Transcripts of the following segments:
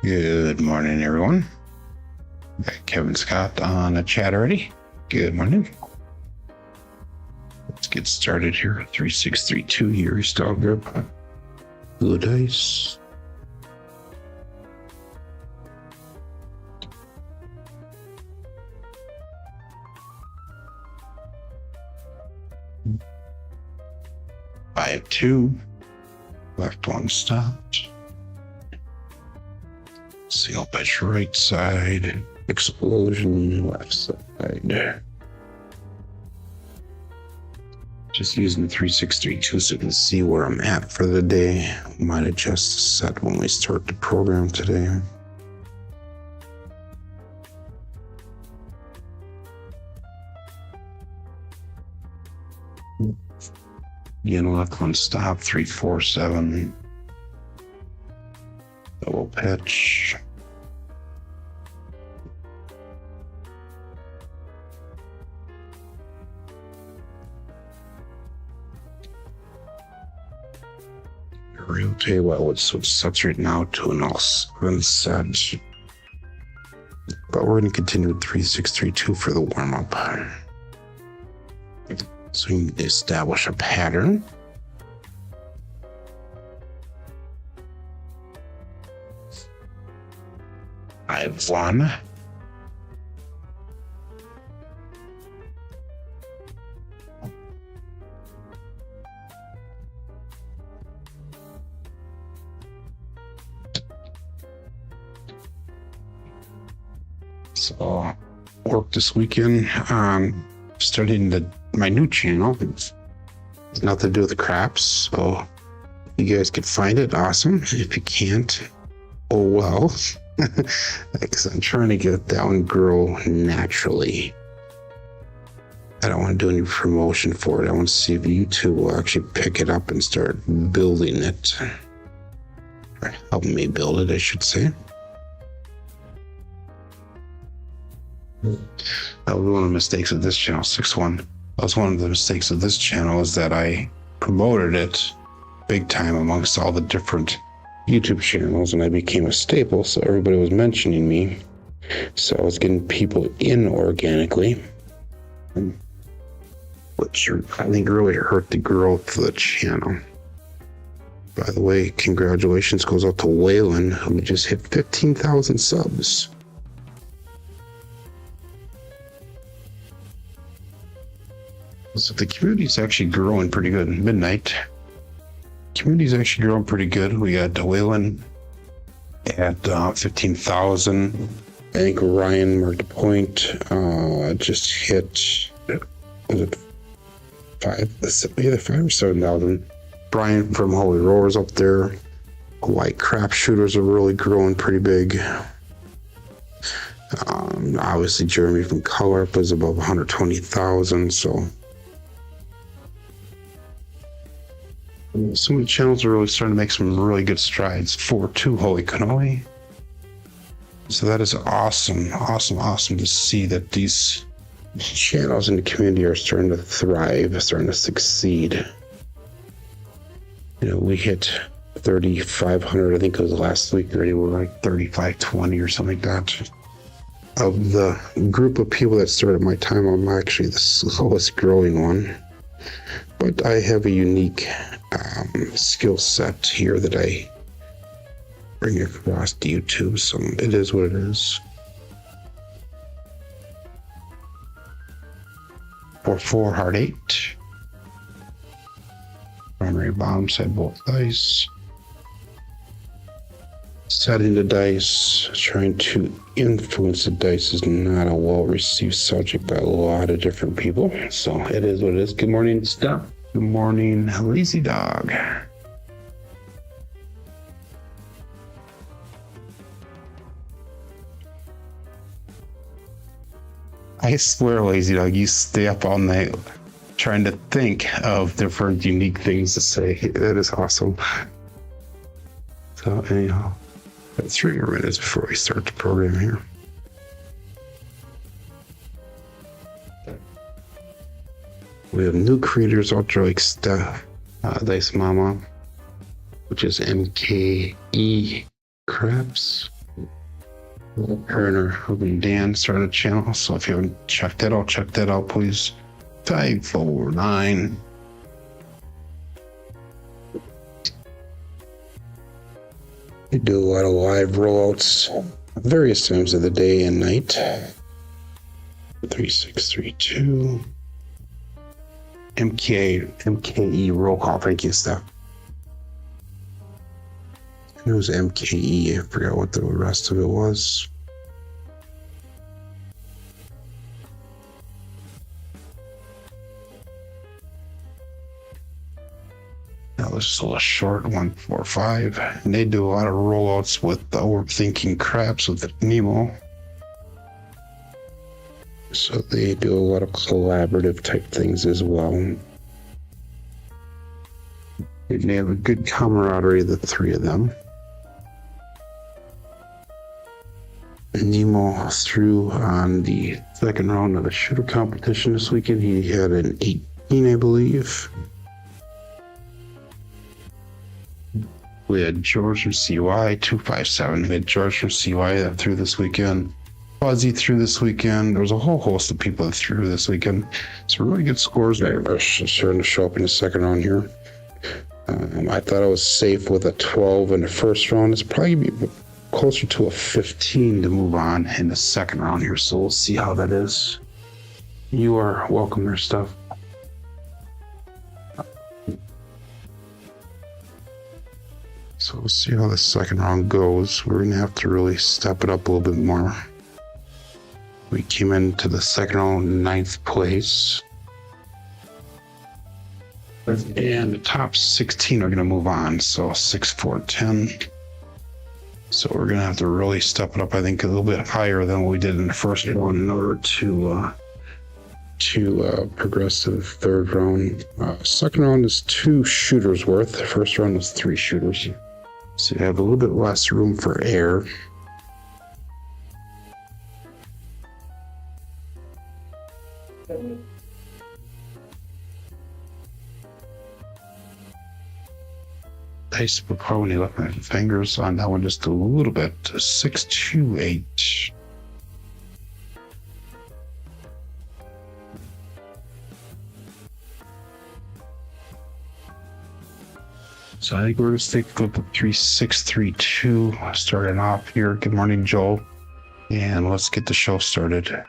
Good morning, everyone. Got Kevin Scott on the chat already. Good morning. Let's get started here. 3632 here, stall group. Blue dice. Five, two. Left one stopped. Seal pitch right side. Explosion left side. Just using 3632 so you can see where I'm at for the day. Might adjust the set when we start the program today. Again, left one stop, 347. Double pitch. I'll tell you what, let's switch sets right now to an all 7 set. But we're going to continue with 3632 for the warm up. So we need to establish a pattern. I've won. So work this weekend on studying my new channel. It's nothing to do with the craps, so you guys can find it. Awesome. If you can't, oh well. Because I'm trying to get that one grow naturally. I don't want to do any promotion for it. I want to see if YouTube will actually pick it up and start building it. Or help me build it, I should say. That was one of the mistakes of this channel, 6-1. That was one of the mistakes of this channel, is that I promoted it big time amongst all the different YouTube channels, and I became a staple, so everybody was mentioning me. So I was getting people in organically, which I think really hurt the growth of the channel. By the way, congratulations goes out to Waylon, who just hit 15,000 subs. So the community's actually growing pretty good. Midnight. Community's actually growing pretty good. We got Waylon at 15,000. I think Ryan marked a point. Just hit, was it 5 or 7,000. Brian from Holy Roar's up there. White crap shooters are really growing pretty big. Obviously Jeremy from Color Up is above 120,000, so some of the channels are really starting to make some really good strides. 4-2 Holy Cannoli. So that is awesome, awesome to see that these channels in the community are starting to thrive, starting to succeed. You know, we hit 3,500, I think it was last week already. We're like 3,520 or something like that. Of the group of people that started my time, I'm actually the slowest growing one. But I have a unique skill set here that I bring across to YouTube, so it is what it is. 4-4 hard 8. Primary bottom side both dice. Setting the dice, trying to influence the dice is not a well-received subject by a lot of different people. So it is what it is. Good morning, Stuff. Good morning, Lazy Dog. I swear, Lazy Dog, you stay up all night trying to think of different unique things to say. That is awesome. So anyhow, 3 more minutes before we start the program here. We have new creators, Ultra like Steph, Dice Mama, which is MKE Craps. Her and her husband Dan started a channel, so if you haven't checked that out, check that out, please. 549. We do a lot of live rollouts various times of the day and night. 3632. MKE roll call. Thank you, Steph. It was MKE. I forgot what the rest of it was. That was still a short 145. And they do a lot of rollouts with the Overthinking Craps with Nemo. So they do a lot of collaborative type things as well. And they have a good camaraderie, the three of them. Nemo threw on the second round of the shooter competition this weekend. He had an 18, I believe. We had George from CY 257. We had George from CY that threw this weekend. Fuzzy threw this weekend. There was a whole host of people that threw this weekend. Some really good scores are starting to show up in the second round here. I thought I was safe with a 12 in the first round. It's probably be closer to a 15 to move on in the second round here. So we'll see how that is. You are welcome there, stuff. So we'll see how the second round goes. We're going to have to really step it up a little bit more. We came into the second round 9th place. And the top 16 are going to move on. So 6, 4, 10. So we're going to have to really step it up, I think, a little bit higher than what we did in the first round in order to progress to the third round. Second round is 2 shooters worth. The first round was 3 shooters. So you have a little bit less room for air. Dice will probably left my fingers on that one just a little bit. 628. So I think we're going to stick with the 3632 starting off here. Good morning, Joel. And let's get the show started.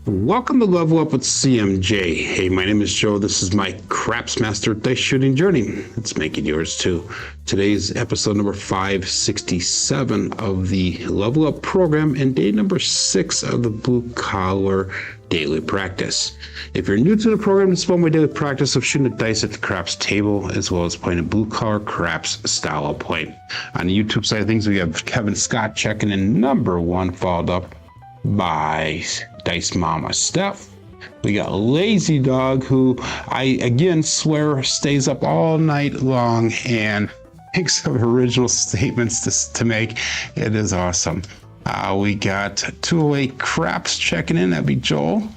Welcome to Level Up with CMJ. Hey, my name is Joe. This is my Craps Master Dice Shooting Journey. It's making yours too. Today's episode number 567 of the Level Up program and day number 6 of the Blue Collar Daily Practice. If you're new to the program, this is my daily practice of shooting the dice at the craps table, as well as playing a blue collar craps style of play. On the YouTube side of things, we have Kevin Scott checking in number 1, followed up by Dice Mama Steph. We got Lazy Dog, who I again swear stays up all night long and makes some original statements to make. It is awesome. We got 208 Craps checking in. That'd be Joel.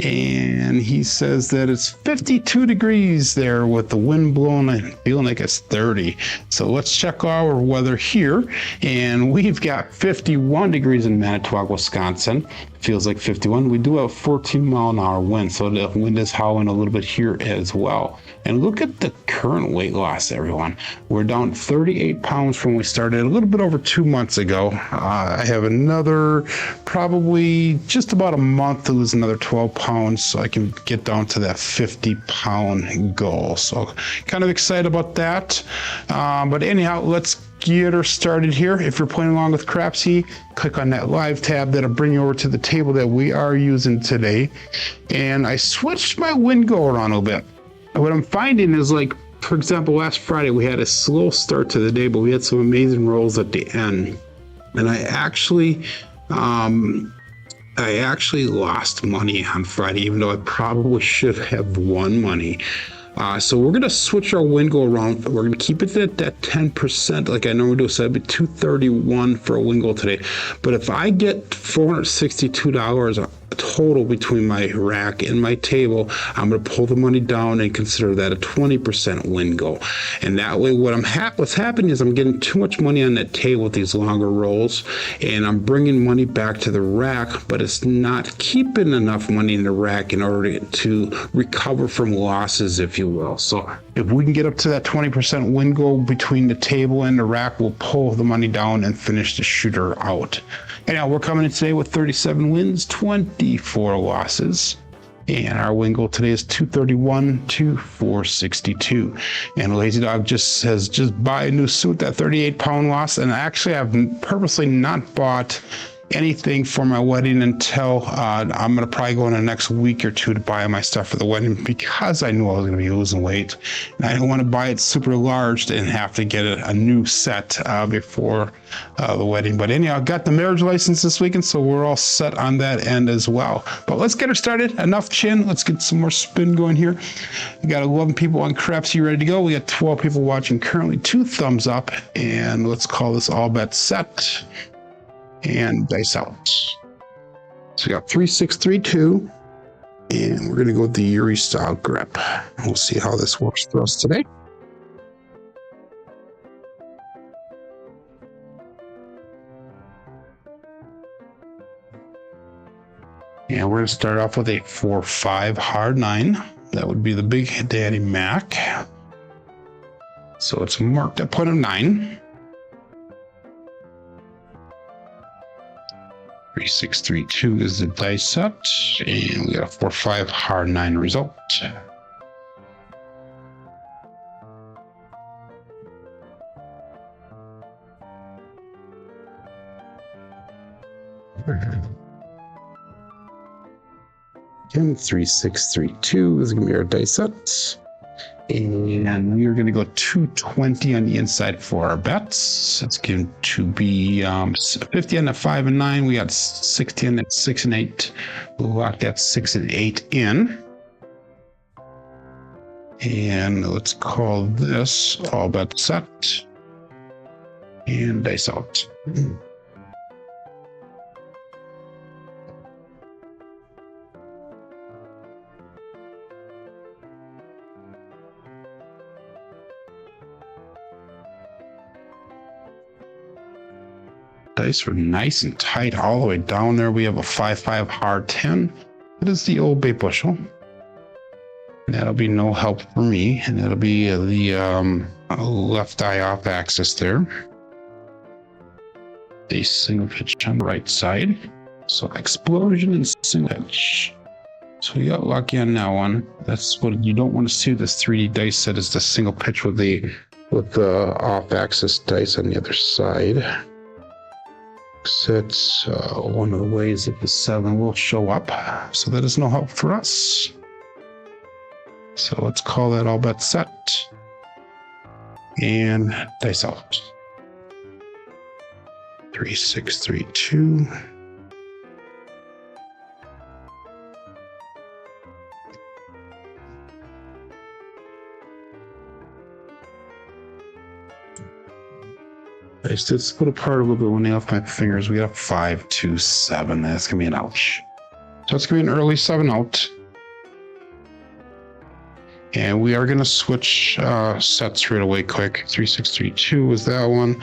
And he says that it's 52 degrees there with the wind blowing and feeling like it's 30. So let's check our weather here. And we've got 51 degrees in Manitowoc, Wisconsin. Feels like 51. We do have a 14-mile-an-hour wind, so the wind is howling a little bit here as well. And look at the current weight loss, everyone. We're down 38 pounds from when we started a little bit over 2 months ago. I have another probably just about a month to lose another 12 pounds so I can get down to that 50-pound goal. So kind of excited about that. But anyhow, let's get her started here. If you're playing along with Crapsee, click on that live tab. That'll bring you over to the table that we are using today. And I switched my win go around a little bit. What I'm finding is, like, for example, last Friday we had a slow start to the day, but we had some amazing rolls at the end. And I actually lost money on Friday, even though I probably should have won money. So we're going to switch our win go around. We're going to keep it at that 10% like I normally do. So that'd be $231 for a win go today. But if I get $462 total between my rack and my table, I'm going to pull the money down and consider that a 20% win go. And that way, what's happening is I'm getting too much money on that table with these longer rolls, and I'm bringing money back to the rack, but it's not keeping enough money in the rack in order to recover from losses, if you will. So if we can get up to that 20% win go between the table and the rack, we'll pull the money down and finish the shooter out. Anyhow, we're coming in today with 37 wins, 24 losses. And our win goal today is 231 to 462. And Lazy Dog just says, just buy a new suit, that 38-pound loss. And actually, I've purposely not bought anything for my wedding until I'm going to probably go in the next week or two to buy my stuff for the wedding, because I knew I was going to be losing weight. And I don't want to buy it super large and have to get a new set before the wedding. But anyhow, I got the marriage license this weekend, so we're all set on that end as well. But let's get her started. Enough chin. Let's get some more spin going here. We got 11 people on Crapsee ready to go. We got 12 people watching currently, 2 thumbs up. And let's call this all bet set. And dice out. So we got 3632, and we're going to go with the Yuri style grip. We'll see how this works for us today. And we're going to start off with a 4-5 hard 9. That would be the Big Daddy Mac. So it's marked at point of 9. 3632 is the dice set, and we got a 4-5 hard 9 result. Again, 3632 is going to be our dice set. And we are going to go 220 on the inside for our bets. It's going to be 50 on the 5 and 9. We got 60 on that 6 and 8. We'll lock that 6 and 8 in. And let's call this all bet set. And dice out. Dice were nice and tight all the way down there. We have a 5-5 hard 10. That is the old bait bushel. And that'll be no help for me. And that'll be the left eye off axis there. The single pitch on the right side. So explosion and single pitch. So we got lucky on that one. That's what you don't want to see. This 3D dice set is the single pitch with the off axis dice on the other side. That's one of the ways that the 7 will show up, so that is no help for us. So let's call that all bet set and dice out. 3632. I just split apart a little bit when they off my fingers. We got a 5, 2, 7. That's gonna be an ouch. So it's gonna be an early 7 out. And we are gonna switch sets right away quick. 3632 was that one.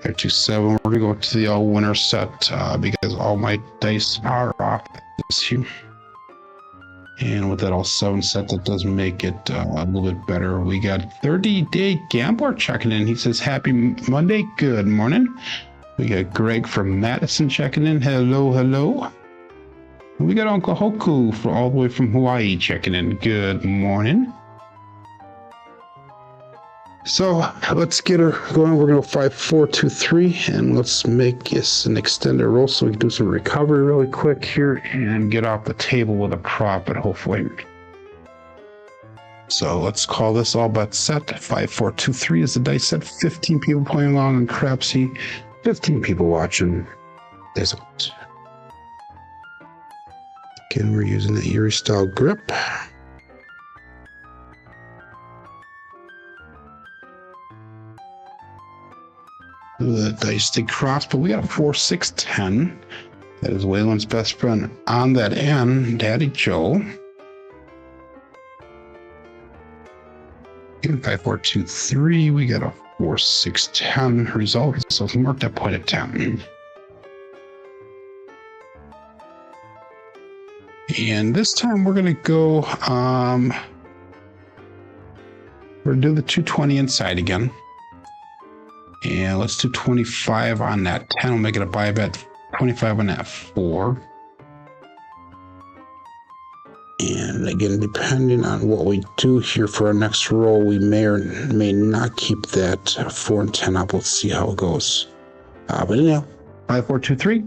527. We're gonna go to the all winner set because all my dice are off this here. And with that all 7 set, that does make it a little bit better. We got 30-day gambler checking in. He says, happy Monday. Good morning. We got Greg from Madison checking in. Hello, hello. We got Uncle Hoku for all the way from Hawaii checking in. Good morning. So let's get her going. We're going to go 5, 4, 2, 3, and let's make this an extended roll so we can do some recovery really quick here and get off the table with a profit, hopefully. So let's call this all bets set. 5, 4, 2, 3 is the dice set. 15 people playing along on Crapsee. 15 people watching. There's it. Again, we're using the Erie style grip. The dice stay crossed, but we got a 4, 6, 10. That is Waylon's best friend on that end, Daddy Joe. 5, 4, 2, 3. We got a 4, 6, 10 result. So let's mark that point at 10. And this time we're gonna go. We're gonna do the 220 inside again. And let's do 25 on that 10. We'll make it a buy bet. 25 on that 4. And again, depending on what we do here for our next roll, we may or may not keep that 4 and 10 up. Let's see how it goes. But anyhow, 5, 4, 2, 3.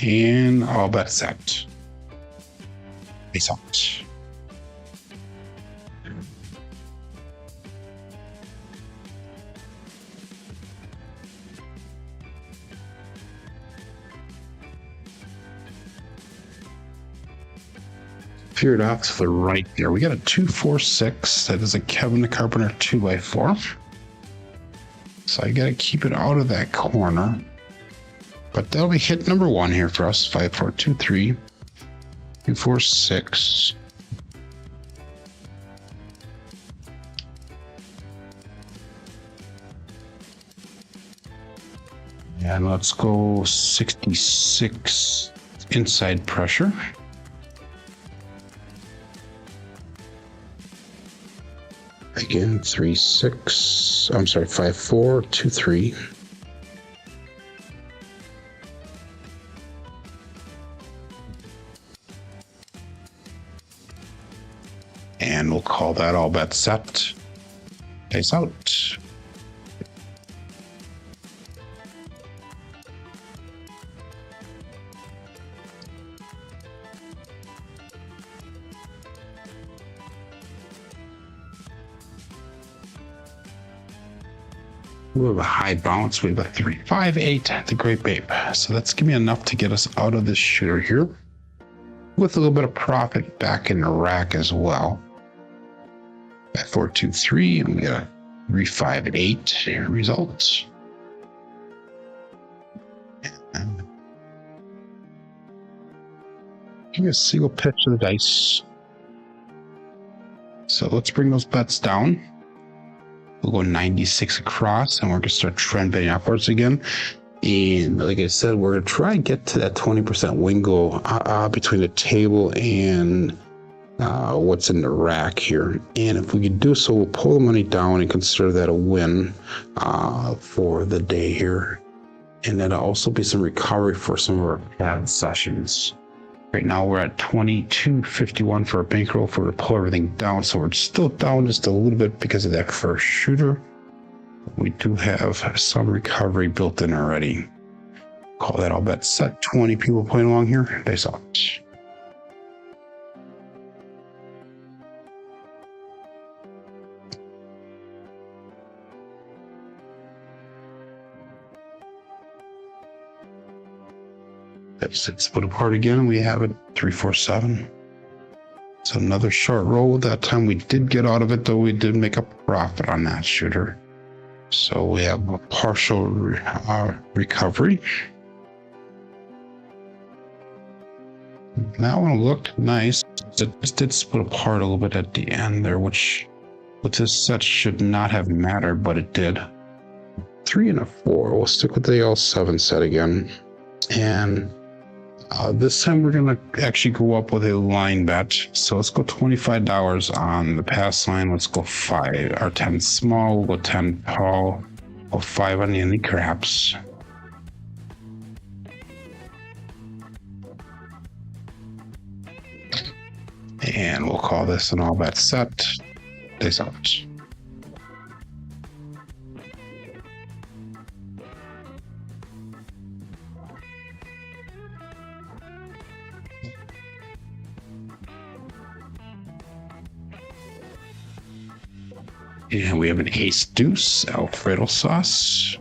And all bets set. Peace out. Veered off to the right there. We got a 2, 4, 6. That is a Kevin the Carpenter 2x4. So I got to keep it out of that corner. But that'll be hit number 1 here for us. 5, 4, 2, 3. 2, 4, 6. And let's go 66 inside pressure. Again, 3, 6. I'm sorry, 5, 4, 2, 3. And we'll call that all bets set. Dice out. We have a high bounce. We have a 3, 5, 8, the Great Babe. So that's gonna be enough to get us out of this shooter here with a little bit of profit back in the rack as well. 5, 4, 2, 3, and we got a 3, 5, 8 results. Give me a single pitch of the dice. So let's bring those bets down. We'll go 96 across, and we're going to start trend betting upwards again. And like I said, we're going to try and get to that 20% wingle between the table and what's in the rack here. And if we could do so, we'll pull the money down and consider that a win for the day here. And that'll also be some recovery for some of our pad sessions. Right now we're at 22.51 for a bankroll for to pull everything down. So we're still down just a little bit because of that first shooter. We do have some recovery built in already. Call that all bet set. 20 people playing along here. Dice out. That's it, split apart again. We have it 3, 4, 7. So another short roll. That time we did get out of it, though we did make a profit on that shooter. So we have a partial recovery. That one looked nice. It just did split apart a little bit at the end there, which with this set should not have mattered, but it did. 3 and a 4. We'll stick with the L7 set again. And this time we're going to actually go up with a line bet. So let's go $25 on the pass line. Let's go 5 or 10 small. We'll go 10 tall. Go 5 on the craps. And we'll call this an all bet set. Days out. And we have an ace deuce, Alfredo sauce.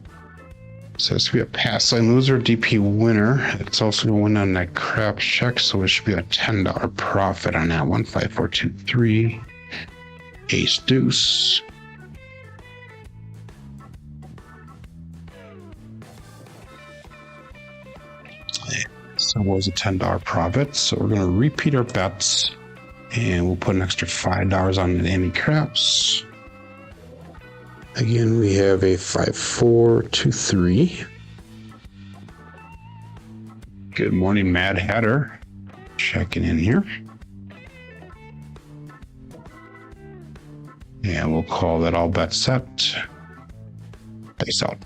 So this will be a pass line loser, DP winner. It's also going to win on that crap check, so it should be a $10 profit on that one. 5, 4, 2, 3. Ace deuce. So it was a $10 profit. So we're going to repeat our bets, and we'll put an extra $5 on the Amy Craps. Again, we have a 5, 4, 2, 3. Good morning, Mad Hatter. Checking in here. And we'll call that all bet set. Face out.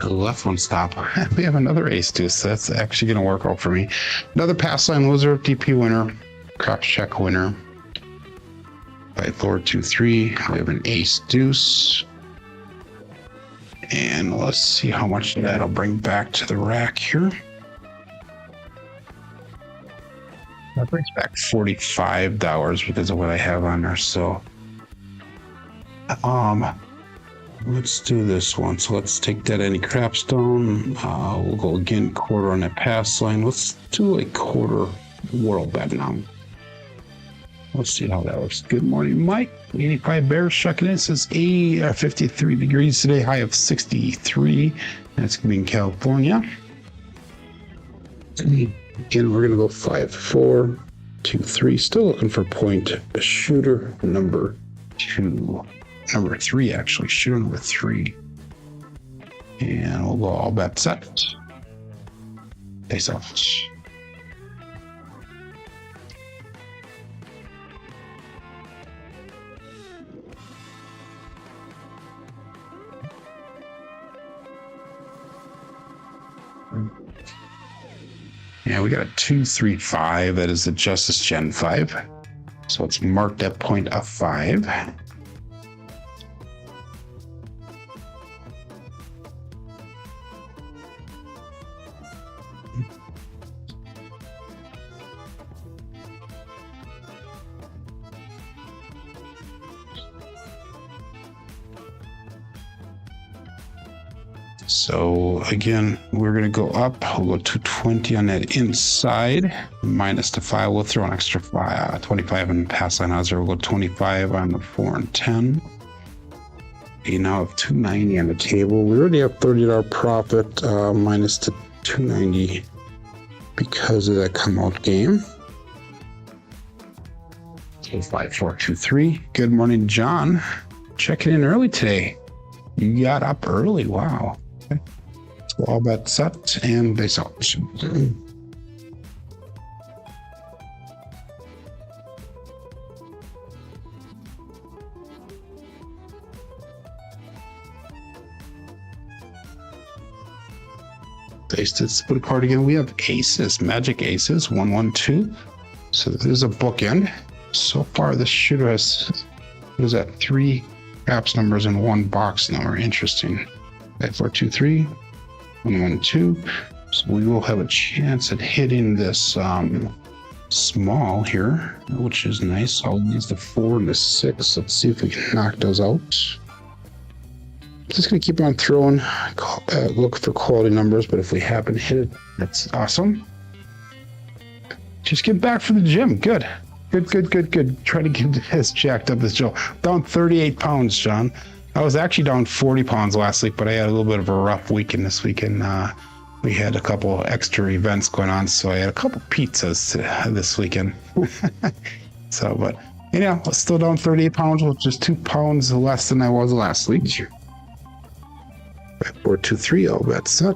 The left one stop. We have another ace deuce, so that's actually going to work out for me. Another pass line loser, DP winner, craps check winner. 5, 4, 2, 3. We have an ace deuce. And let's see how much that'll bring back to the rack here. That brings back $45 because of what I have on there. So, let's do this one. So let's take that any crapstone. We'll go again quarter on that pass line. Let's do a quarter world bet now. Let's see how that works. Good morning, Mike. 85 Bears checking in. It says 53 degrees today, high of 63. That's going to be in California. Again, we're going to go 5, 4, 2, 3. Still looking for point shooter number 2. Number 3, actually. Shooter number 3. And we'll go all bet set. Face off. Yeah, we got a 2, 3, 5. That is the Justice Gen 5. So it's marked at point of 5. So again, we're going to go up. We'll go 220 on that inside. Minus the 5. We'll throw an extra 25 on the pass line odds. We'll go 25 on the 4 and 10. You now have 290 on the table. We already have $30 profit minus the 290 because of that come out game. So 5, 4, 2, 3. Good morning, John. Checking in early today. You got up early. Wow. Okay. So all bet set and base out. Based it, split card again. We have aces, magic aces, 1, 1, 2. So there's a bookend. So far, this shooter has, what is that, 3 caps numbers and 1 box number. Interesting. 5, 4, 2, 3, 1, 1, 2. So we will have a chance at hitting this small here, which is nice. All these the 4 and the 6. Let's see if we can knock those out. Just gonna keep on throwing, look for quality numbers, but if we happen to hit it, that's awesome. Just get back from the gym. Good. Try to get as jacked up as Joe. Down 38 pounds, John. I was actually down 40 pounds last week, but I had a little bit of a rough weekend this weekend. We had a couple extra events going on, so I had a couple pizzas this weekend. So, but yeah, I was still down 38 pounds, which is 2 pounds less than I was last week. 5, 4, 2, 3, all bet set.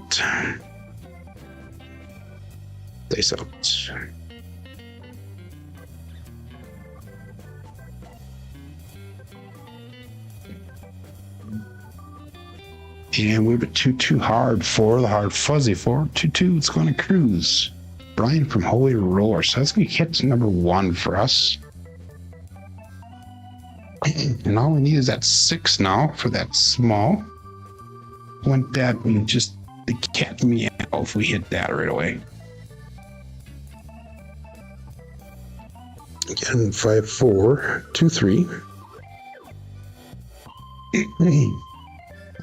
Face out. And we have a 2-2 hard 4, the hard fuzzy 4, 2-2, it's going to cruise. Brian from Holy Roller. So that's going to hit number 1 for us. And all we need is that 6 now for that small. Want that and just the cat meow if we hit that right away. Again, 5, 4, 2, 3.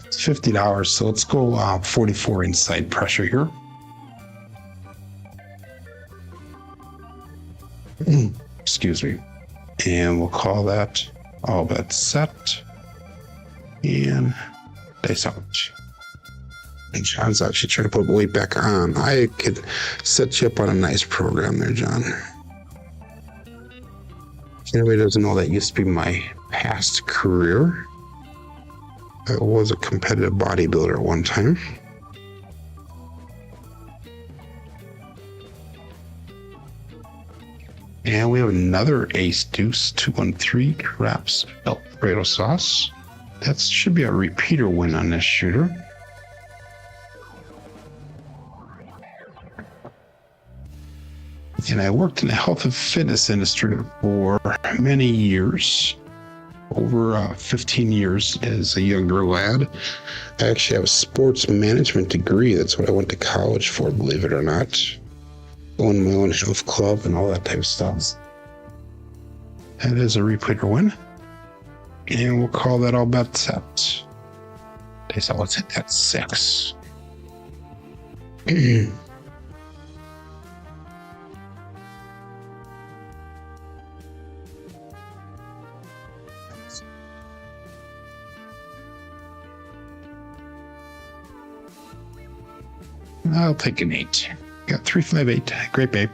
It's $50, so let's go 44 inside pressure here. Excuse me. And we'll call that all bet set. And dice out. And John's actually trying to put weight back on. I could set you up on a nice program there, John. If anybody doesn't know, that used to be my past career. I was a competitive bodybuilder at one time. And we have another ace deuce 213 craps Alfredo sauce. That should be a repeater win on this shooter. And I worked in the health and fitness industry for many years, over 15 years as a younger lad. I actually have a sports management degree. That's what I went to college for, believe it or not. Own my own health club and all that type of stuff. That is a repeater win. And we'll call that all bet set. Okay, so let's hit that 6. I'll take an 8. Got 358. Great babe.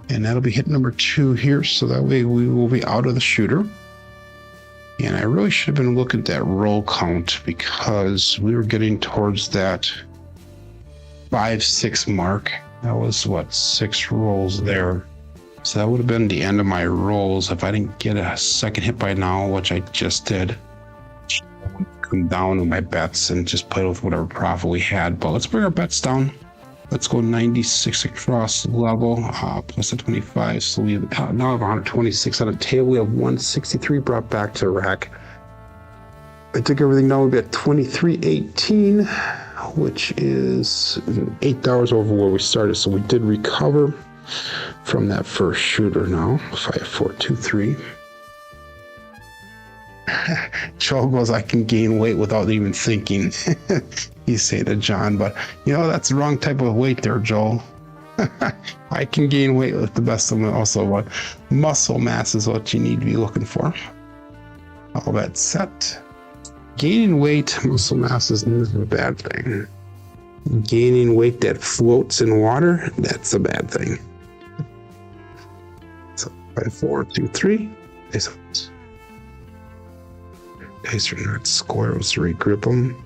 And that'll be hit number 2 here, so that way we will be out of the shooter. And I really should have been looking at that roll count because we were getting towards that 5-6 mark. That was what, 6 rolls there. So that would have been the end of my rolls if I didn't get a second hit by now, which I just did. Come down to my bets and just play with whatever profit we had. But let's bring our bets down. Let's go 96 across level, plus a 25. So we now have 126 on the table. We have 163 brought back to rack. I took everything down. We'll be at 23.18, which is $8 over where we started. So we did recover from that first shooter now. 5, 4, 2, 3. Joel goes, I can gain weight without even thinking. You say to John, but you know, that's the wrong type of weight there, Joel. I can gain weight with the best of them also, but muscle mass is what you need to be looking for. All that set. Gaining weight, muscle mass is a bad thing. Gaining weight that floats in water, that's a bad thing. So 5, 4, 2, 3. Dice are not squares to regrip them.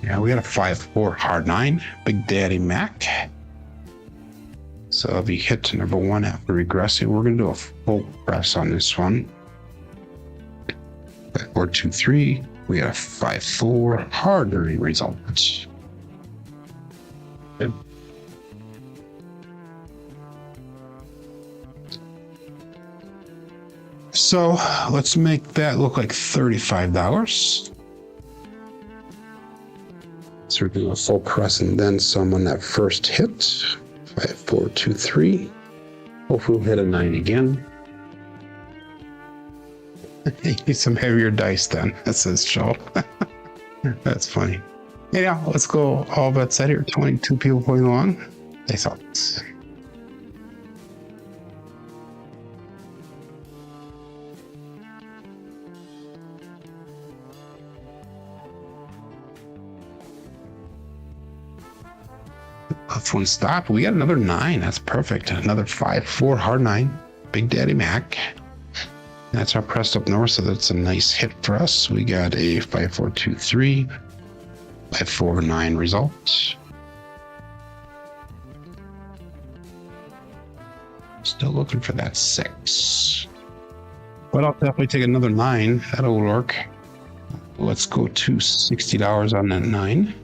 Yeah, we got a 5-4 hard 9, Big Daddy Mac. So if we hit to number 1 after regressing, we're going to do a full press on this one. 5, 4, 2, 3. We got a 5-4 hard result. So let's make that look like $35. So we're doing a full press and then some on that first hit. 5, 4, 2, 3. Hopefully we'll hit a 9 again. You need some heavier dice then, that says Joel. That's funny. Yeah, let's go all bets set here. 22 people playing along. Dice out. Left one stop. We got another 9. That's perfect. Another 5-4 hard 9. Big Daddy Mac. That's our pressed up north, so that's a nice hit for us. We got a 5-4-2-3. 5-4-9 result. Still looking for that 6. But I'll definitely take another 9. That'll work. Let's go to $60 on that 9.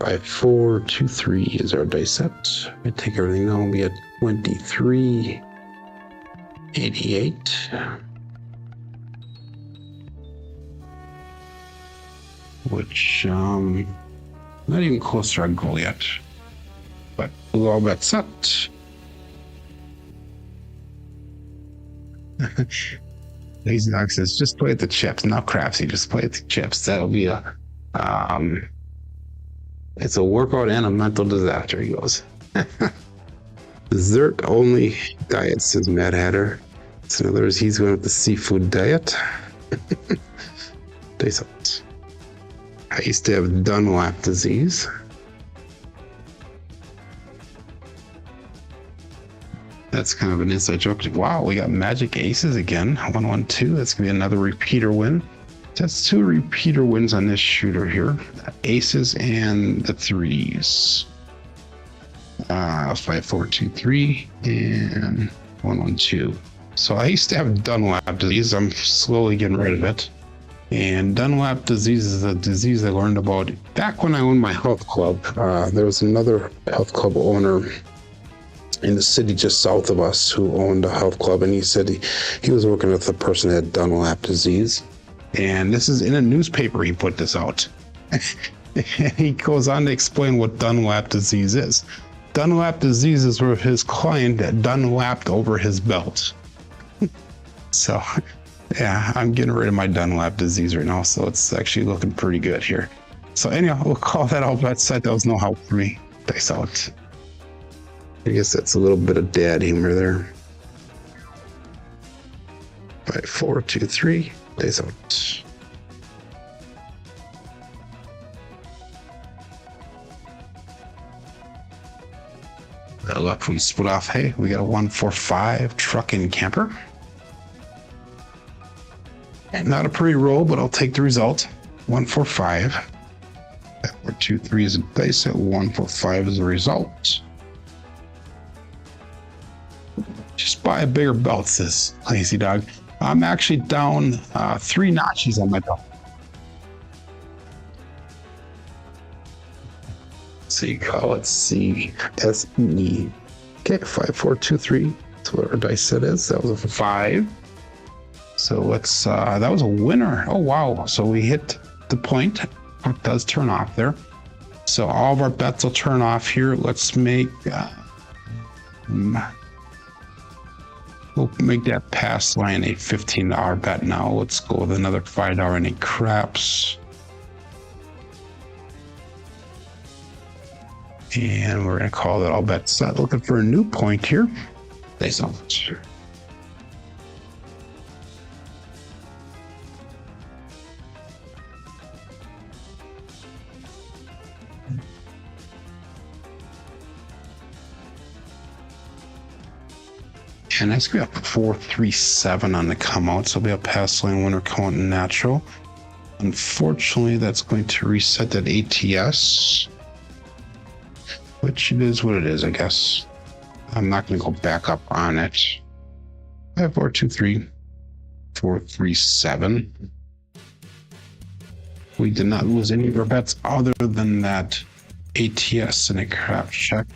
5, 4, 2, 3 is our dice set. I take everything down. We'll be at 23.88. Which, not even close to our goal yet. But all bets set. Lazy Dog says, just play at the chips. Now Crapsee, just play at the chips. That'll be a, it's a workout and a mental disaster, he goes. Dessert only diet, says Mad Hatter. So in other words, he's going with the seafood diet. Taste it. I used to have Dunlap disease. That's kind of an inside joke. Wow, we got magic aces again. 112. That's gonna be another repeater win. That's 2 repeater wins on this shooter here. Aces and the 3s. 5, 4, 2, 3, and 112. So I used to have Dunlap disease. I'm slowly getting rid of it. And Dunlap disease is a disease I learned about back when I owned my health club. There was another health club owner in the city just south of us who owned a health club, and he said he was working with a person that had Dunlap disease. And this is in a newspaper, he put this out. He goes on to explain what Dunlap disease is. Dunlap disease is where his client Dunlapped over his belt. So, yeah, I'm getting rid of my Dunlap disease right now, so it's actually looking pretty good here. So anyhow, we'll call that all bet set. That was no help for me. Dice out. I guess that's a little bit of dad humor there. 5, 4, 2, 3. Dice out. That left one split off. Hey, we got a 145 truck and camper. Not a pretty roll, but I'll take the result. 145. 4, 2, 3 is a dice set. 145 is the result. Just buy a bigger belt, says Lazy Dog. I'm actually down 3 notches on my belt. So you call it CSE. Okay, 5, 4, 2, 3. That's what our dice set is. That was a 5. So let's, that was a winner. Oh, wow. So we hit the point. It does turn off there. So all of our bets will turn off here. Let's make, we'll make that pass line a $15 bet now. Let's go with another $5 in a craps. And we're going to call that all bets set. Looking for a new point here. Thanks so much. And that's going to be a 437 on the come out. So it'll be a pass line winner counting natural. Unfortunately, that's going to reset that ATS, which it is what it is, I guess. I'm not going to go back up on it. 5, 4, 2, 3, 4, 3, 7. We did not lose any of our bets other than that ATS and a crap check.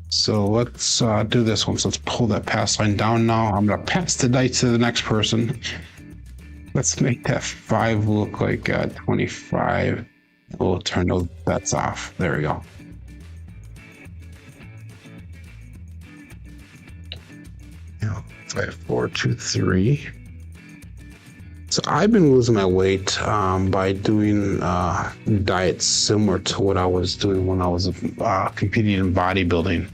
So let's do this one. So let's pull that pass line down now. I'm going to pass the dice to the next person. Let's make that 5 look like 25. We'll turn those bets off. There we go. Yeah, 5, 4, 2, 3. So I've been losing my weight by doing diets similar to what I was doing when I was competing in bodybuilding.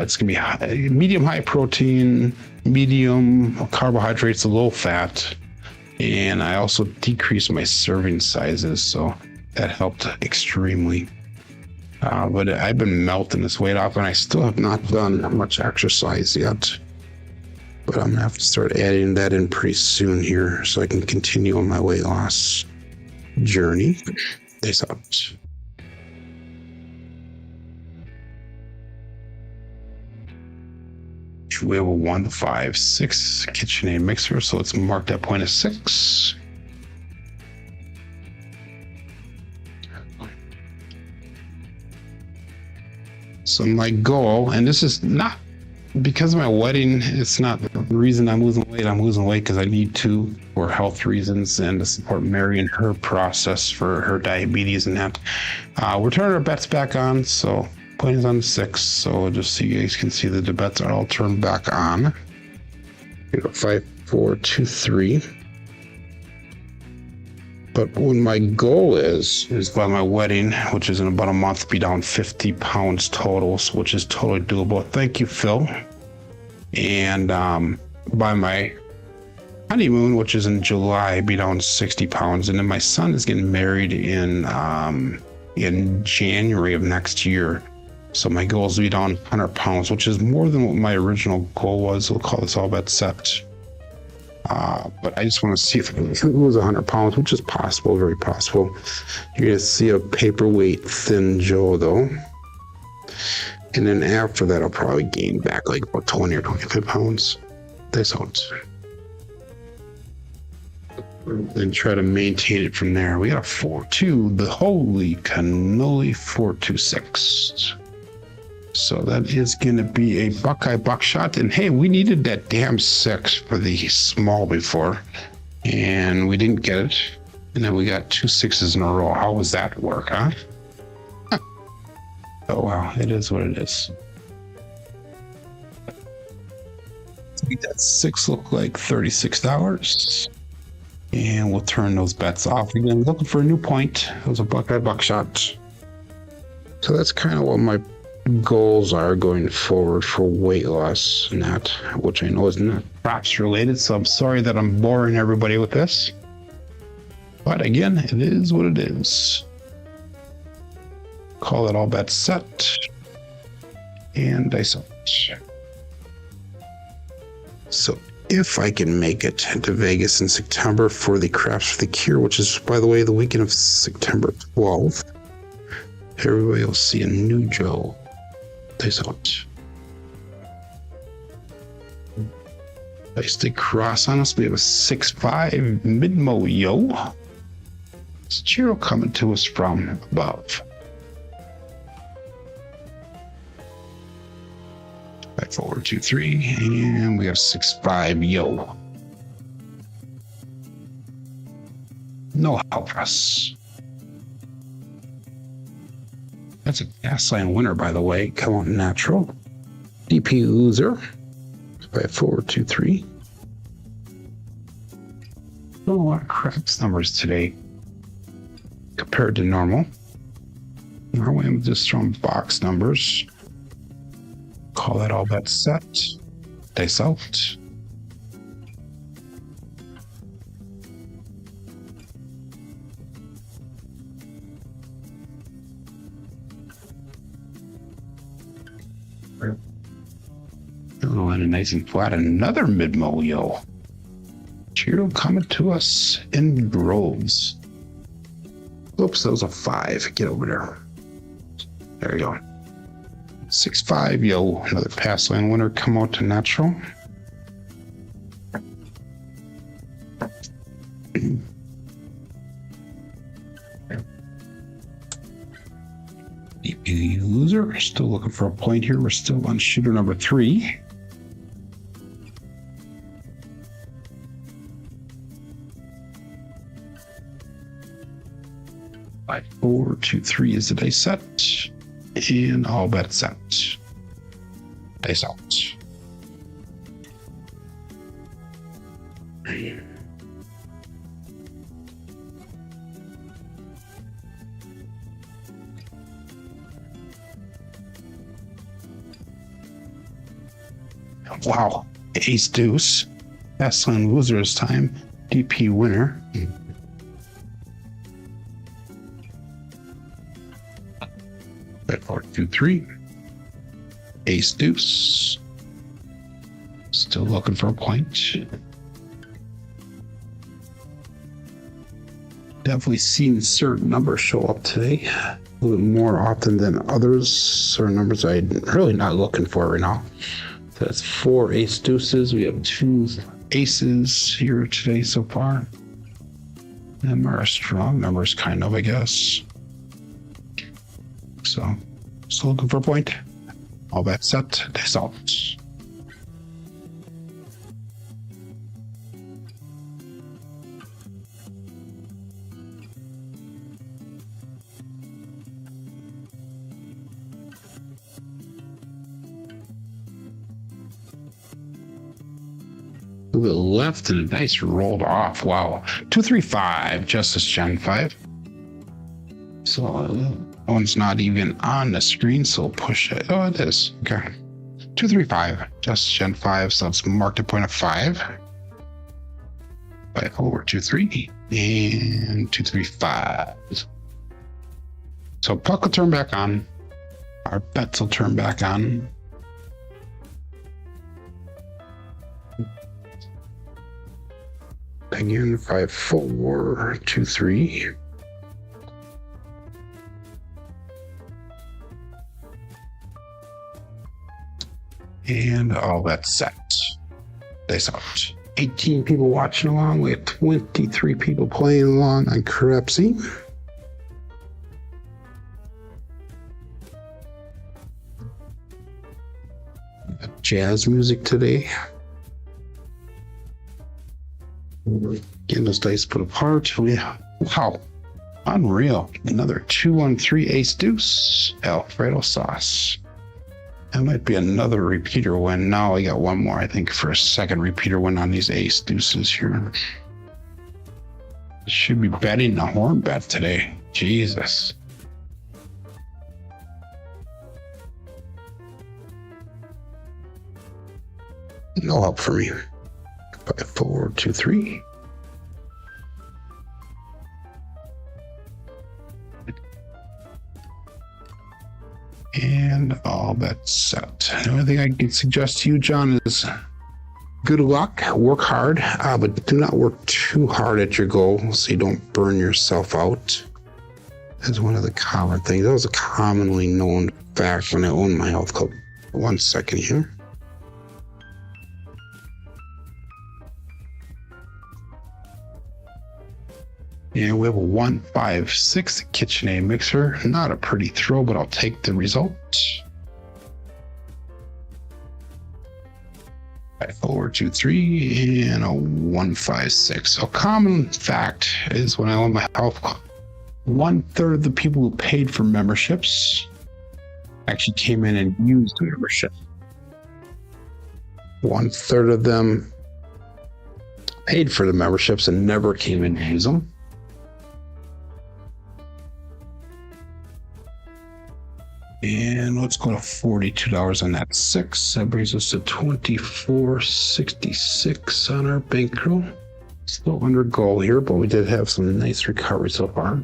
It's going to be medium high protein, medium carbohydrates, low fat. And I also decreased my serving sizes, so that helped extremely. But I've been melting this weight off, and I still have not done much exercise yet. But I'm gonna have to start adding that in pretty soon here so I can continue on my weight loss journey. This out. We have a 1, 5, 6 KitchenAid mixer, so let's mark that point as 6. So my goal, and this is not because of my wedding, it's not the reason I'm losing weight. I'm losing weight because I need to for health reasons and to support Mary in her process for her diabetes and that. We're turning our bets back on, so point is on 6. So just so you guys can see that the bets are all turned back on. 5, 4, 2, 3. But what my goal is by my wedding, which is in about a month, be down 50 pounds total, which is totally doable. Thank you, Phil. And by my honeymoon, which is in July, be down 60 pounds. And then my son is getting married in January of next year. So my goal is to be down 100 pounds, which is more than what my original goal was. We'll call this all bet set. But I just want to see if it was 100 pounds, which is possible, very possible. You're going to see a paperweight thin Joe, though. And then after that, I'll probably gain back like about 20 or 25 pounds. That's out. And try to maintain it from there. We got a 4-2, the holy cannoli 4-2-6. So that is going to be a Buckeye buckshot. And hey, we needed that damn 6 for the small before, and we didn't get it. And then we got 2 6s in a row. How was that work, huh? Oh, wow. It is what it is. Make that 6 look like $36. And we'll turn those bets off again. Looking for a new point. It was a Buckeye buckshot. So that's kind of what my goals are going forward for weight loss and that, which I know is not props related, so I'm sorry that I'm boring everybody with this, but again, it is what it is. Call it all bets set and dice out. So if I can make it to Vegas in September for the Craps for the Cure, which is, by the way, the weekend of September 12th, everybody will see a new Joe. Dice out. Dice the cross on us. We have a 6-5 mid-mo, yo. It's Chiro coming to us from above. 5, 4, 2, 3, and we have 6-5, yo. No help for us. That's a gas line winner, by the way. Come on, natural. DP loser. 5, 4, 2, 3. A lot of craps numbers today compared to normal. Now we have just strong box numbers. Call that all bet set. Dice out. Oh, and a nice and flat, another mid-mo, yo. Cheerio coming to us in droves. Oops, that was a 5. Get over there. There you go. 6-5, yo. Another pass line winner come out to natural. DP loser. Still looking for a point here. We're still on shooter number 3. Five, 4, 2, 3 is the dice set. And all bets set. Dice out. Wow. Ace deuce. Pass line loser this time. DP winner. 4, 2, 3. Ace deuce. Still looking for a point. Definitely seen certain numbers show up today a little bit more often than others. Certain numbers I'm really not looking for right now. That's 4 ace deuces. We have 2 aces here today so far. Them are strong numbers, kind of, I guess. So, still looking for a point. All that set. Dice out. To the left and the dice rolled off. Wow. 235, Justice Gen 5. So that one's not even on the screen, so push it. Oh, it is. Okay. 235, Justice Gen 5. So it's marked a point of 5. 5 over 2-3 and 2-3-5. So puck will turn back on. Our bets will turn back on. Again, 5, 4, 2, 3. And all that's set. Dice out. 18 people watching along. We have 23 people playing along on Crapsee. Jazz music today. Getting those dice put apart. Wow. Unreal. Another 2-1-3 ace deuce. Alfredo sauce. That might be another repeater win. Now I got one more, I think, for a second repeater win on these ace deuces here. Should be betting the horn bet today. Jesus. No help for me. 5, 4, 2, 3. And all that's set. The only thing I can suggest to you, John, is good luck, work hard, but do not work too hard at your goal so you don't burn yourself out. That's one of the common things. That was a commonly known fact when I owned my health club. 1 second here. And we have a 156 KitchenAid mixer. Not a pretty throw, but I'll take the result. 5, 4, 2, 3, and a 156. A common fact is when I own my health club, 1/3 of the people who paid for memberships actually came in and used the membership. 1/3 of them paid for the memberships and never came in to use them. And let's go to $42 on that 6. That brings us to $24.66 on our bankroll. Still under goal here, but we did have some nice recovery so far.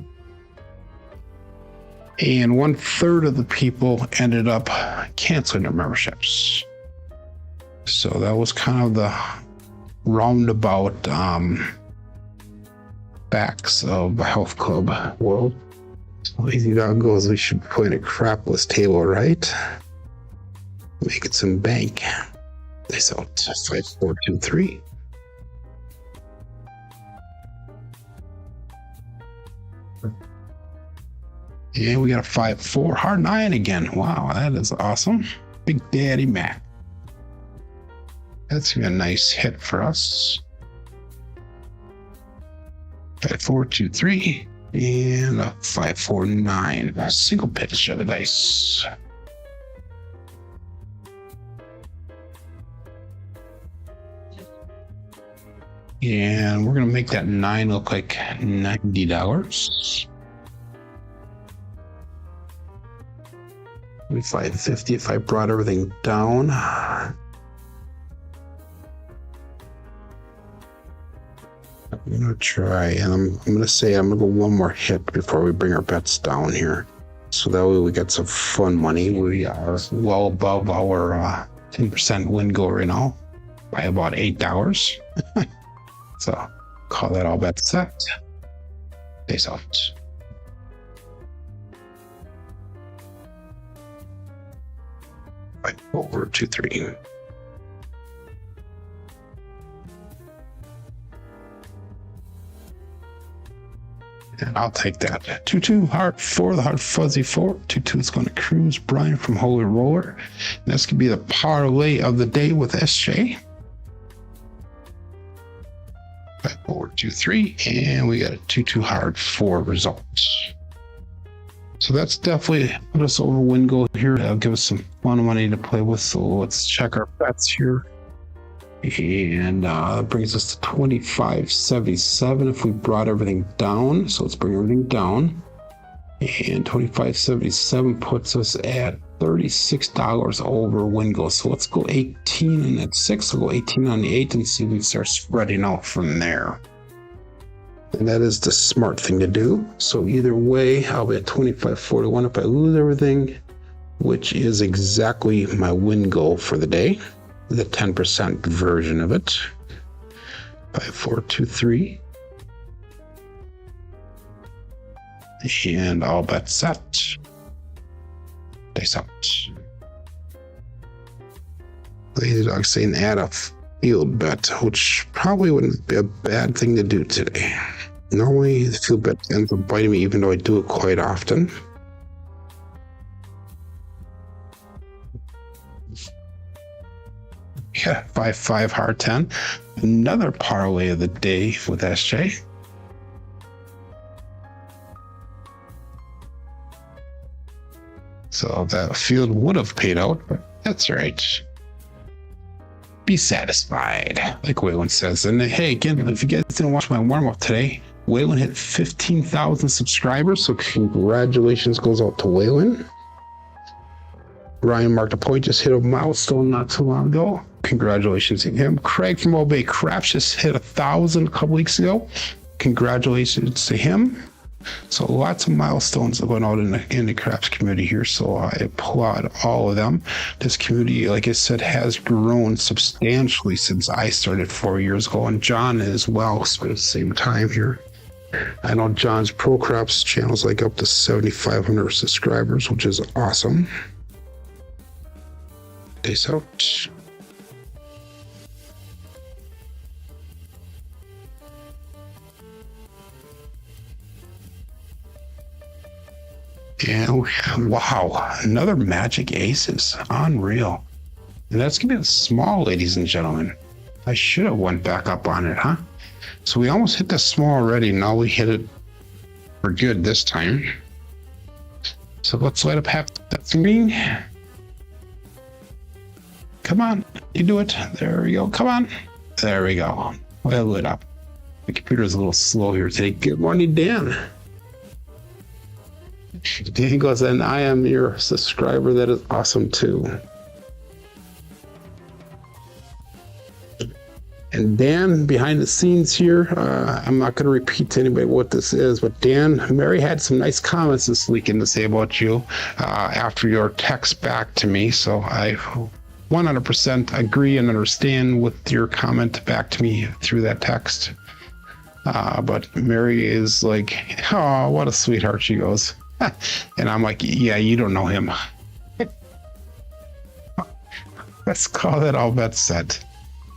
And 1/3 of the people ended up canceling their memberships. So that was kind of the roundabout facts of the health club world. Lazy Dog goes, we should put in a crapless table, right? Make it some bank. They sell 5, 4, 2, 3. Yeah, we got a 5, 4 hard 9 again. Wow, that is awesome. Big Daddy Mac. That's a nice hit for us. 5, 4, 2, 3. And a 5, 4, 9. A single pitch of the dice. And we're going to make that 9 look like $90. 550 if I brought everything down. I'm gonna try, and I'm gonna say I'm gonna go one more hit before we bring our bets down here, so that way we get some fun money. We are well above our 10% win goal right now by about $8. So call that all bets set. Face out. Right over 2, 3. And I'll take that. 2-2 heart 4, the heart fuzzy 4. 2-2 is going to Cruise. Brian from Holy Roller. And that's going to be the parlay of the day with SJ. 5, 4, 2, 3. And we got a 2-2 hard 4 results. So that's definitely put us over win goal here. That'll give us some fun money to play with. So let's check our bets here. And that brings us to 25.77 if we brought everything down. So let's bring everything down. And 25.77 puts us at $36 over win goal. So let's go 18 and at 6. We'll go 18 on the 8 and see if we start spreading out from there. And that is the smart thing to do. So either way, I'll be at 25.41 if I lose everything, which is exactly my win goal for the day, the 10% version of it. 5, 4, 2, 3. And all bets set. Dice out. Lazy Dog saying add a field bet, which probably wouldn't be a bad thing to do today. Normally, the field bet ends up biting me, even though I do it quite often. Yeah, 5-5 hard 10. Another parlay of the day with SJ. So that field would have paid out, but that's right. Be satisfied, like Waylon says. And hey, again, if you guys didn't watch my warm-up today, Waylon hit 15,000 subscribers, so congratulations goes out to Waylon. Ryan marked a point, just hit a milestone not too long ago. Congratulations to him. Craig from Old Bay Craps just hit 1,000 a couple weeks ago. Congratulations to him. So lots of milestones are going out in the craps community here, so I applaud all of them. This community, like I said, has grown substantially since I started 4 years ago, and John as well spent the same time here. I know John's procraps channel is like up to 7,500 subscribers, which is awesome. Peace out. And wow, another magic aces. Unreal. And that's gonna be a small, ladies and gentlemen. I should have went back up on it, huh? So we almost hit the small already. Now we hit it for good this time. So let's light up half that screen. Come on, you do it. There we go. Come on. There we go. Well lit up. The computer's a little slow here today. Good morning, Dan. Dan goes, and I am your subscriber. That is awesome too. And Dan, behind the scenes here, I'm not going to repeat to anybody what this is, but Dan, Mary had some nice comments this weekend to say about you after your text back to me. So I 100% agree and understand with your comment back to me through that text. But Mary is like, oh, what a sweetheart, she goes. And I'm like, yeah, you don't know him. Let's call that all bets set.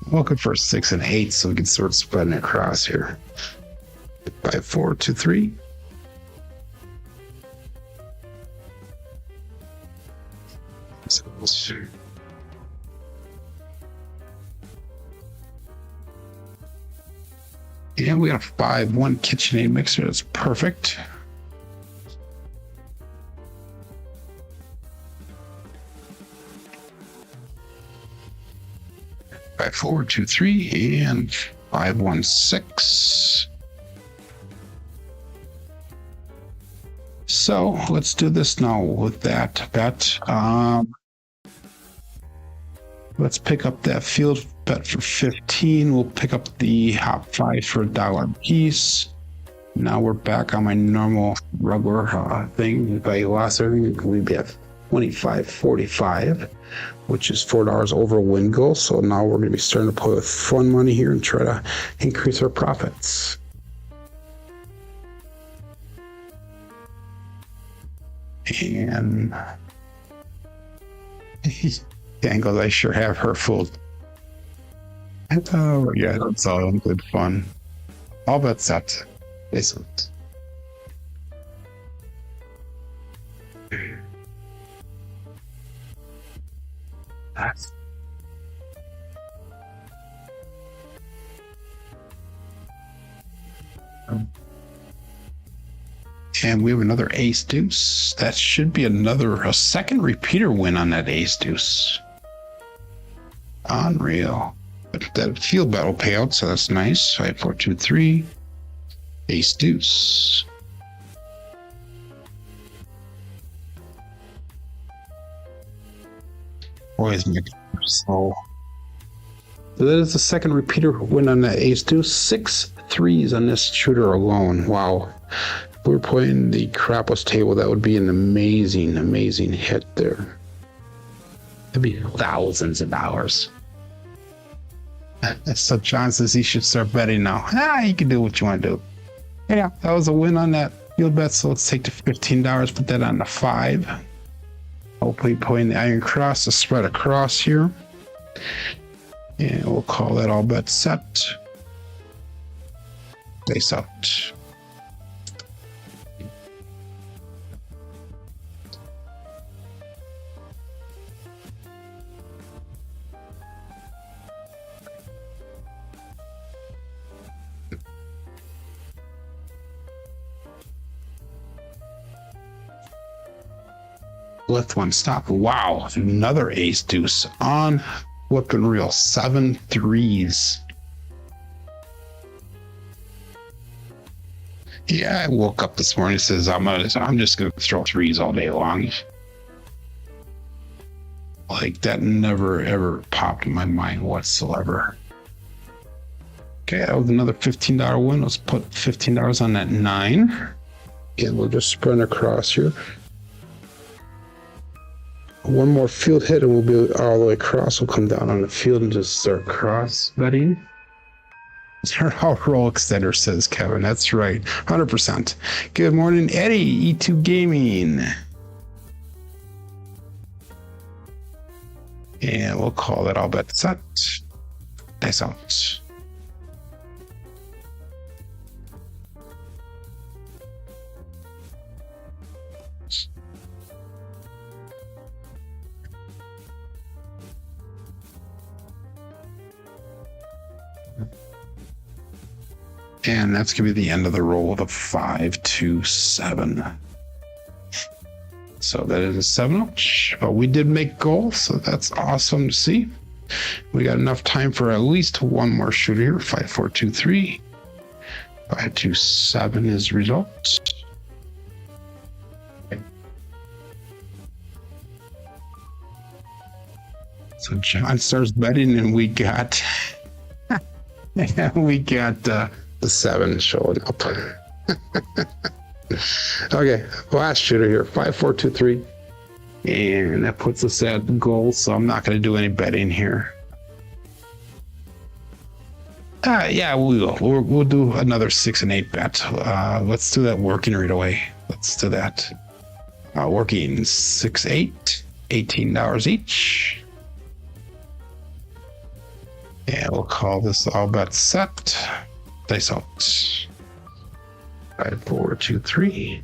I'm looking for 6 and 8 so we can start spreading across here. 5, 4, 2, 3. And we got a 5-1 KitchenAid mixer. That's perfect. Five, 4, 2, 3, and 5, 1, 6. So let's do this now with that bet. Let's pick up that field bet for 15. We'll pick up the hop 5 for $1 a piece. Now we're back on my normal regular thing. If I lost everything, we'd be at 25.45, which is $4 over win goal. So now we're going to be starting to play with fun money here and try to increase our profits. And Dangles, I sure have her fooled. Oh yeah, that's all good fun. All bets set. Excellent. And we have another ace deuce. That should be a second repeater win on that ace deuce. Unreal. But that field battle payout, so that's nice. 5, 4, 2, 3. Ace deuce. Always make it slow. So that is the second repeater win on that ace deuce. 6 threes on this shooter alone. Wow. If we were playing the crapless table, that would be an amazing, amazing hit there. It'd be thousands of dollars. So John says he should start betting now. You can do what you want to do. Yeah, that was a win on that field bet. So let's take the $15, put that on the 5. Hopefully playing the iron cross to spread across here. And we'll call that all bet set. Face out. Left one stop. Wow, another ace deuce on flipping reel. 7 threes. Yeah, I woke up this morning and says I'm just gonna throw threes all day long. Like that never ever popped in my mind whatsoever. Okay, that was another $15 win. Let's put $15 on that 9. And we'll just sprint across here. One more field hit and we'll be all the way across. We'll come down on the field and just start cross betting. Our roll extender, says Kevin. That's right. 100%. Good morning, Eddie, E2 Gaming. And we'll call that all bet set. Nice out. And that's going to be the end of the roll with a 5, 2, 7. So that is a 7. But we did make goal, so that's awesome to see. We got enough time for at least one more shooter here. 5, 4, 2, 3. 5, 2, 7 is result. So John starts betting, and we got the 7 showing up. Okay, last shooter here. 5, 4, 2, 3, and that puts us at goal. So I'm not going to do any betting here. Yeah, we will. We'll do another 6 and 8 bet. Let's do that working right away. Let's do that. Working 6, 8, $18 each. And we'll call this all bet set. Dice out. 5, 4, 2, 3.